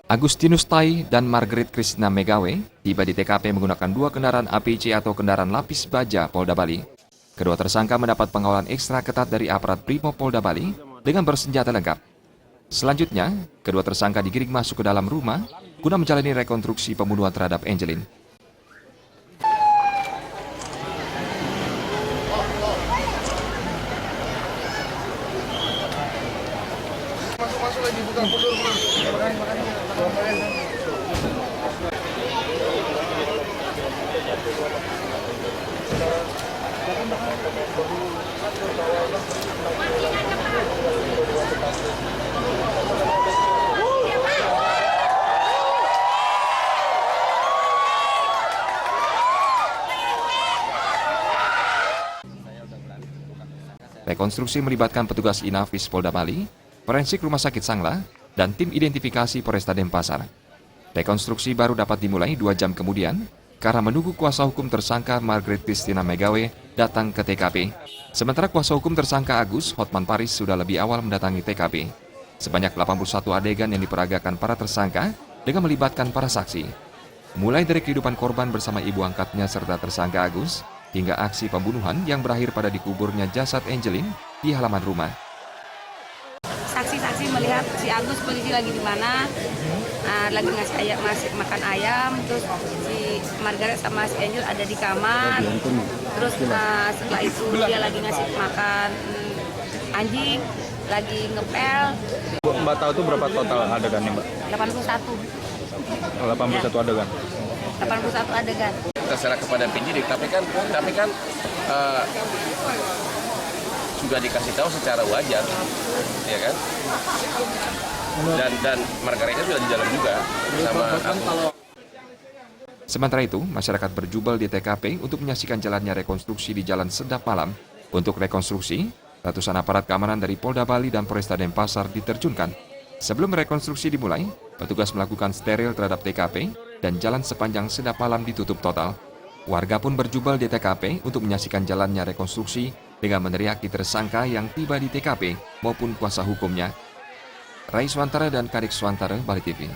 Agustinus Tai dan Margaret Kristina Megawe tiba di TKP menggunakan 2 kendaraan APC atau kendaraan lapis baja Polda Bali. Kedua tersangka mendapat pengawalan ekstra ketat dari aparat Brimob Polda Bali dengan bersenjata lengkap. Selanjutnya, kedua tersangka digiring masuk ke dalam rumah guna menjalani rekonstruksi pembunuhan terhadap Angelin. Masuk lagi buka mundur. Rekonstruksi melibatkan petugas Inafis Polda Bali, forensik Rumah Sakit Sangla, dan tim identifikasi Polresta Denpasar. Rekonstruksi baru dapat dimulai 2 jam kemudian karena menunggu kuasa hukum tersangka Margaret Kristina Megawe datang ke TKP. Sementara kuasa hukum tersangka Agus Hotman Paris sudah lebih awal mendatangi TKP. Sebanyak 81 adegan yang diperagakan para tersangka dengan melibatkan para saksi. Mulai dari kehidupan korban bersama ibu angkatnya serta tersangka Agus, hingga aksi pembunuhan yang berakhir pada dikuburnya jasad Angelin di halaman rumah. Saksi-saksi melihat si Agus posisi lagi di mana, lagi ngasih makan ayam, terus si Margaret sama si Angel ada di kamar, terus setelah itu dia lagi ngasih makan anjing, lagi ngepel. Mbak tahu itu berapa total adegannya, Mbak? 81 adegan. 81 adegan. Terserah kepada penyidik, tapi kan sudah dikasih tahu secara wajar, ya kan? Dan Margaretnya sudah di dalam juga sama aku. Sementara itu, masyarakat berjubel di TKP untuk menyaksikan jalannya rekonstruksi di Jalan Sedap Malam. Untuk rekonstruksi, ratusan aparat keamanan dari Polda Bali dan Polresta Denpasar diterjunkan. Sebelum rekonstruksi dimulai, petugas melakukan steril terhadap TKP dan jalan sepanjang Sedap Malam ditutup total. Warga pun berjubel di TKP untuk menyaksikan jalannya rekonstruksi dengan meneriaki tersangka yang tiba di TKP maupun kuasa hukumnya. Rai Swantara dan Kadek Swantara, Bali TV.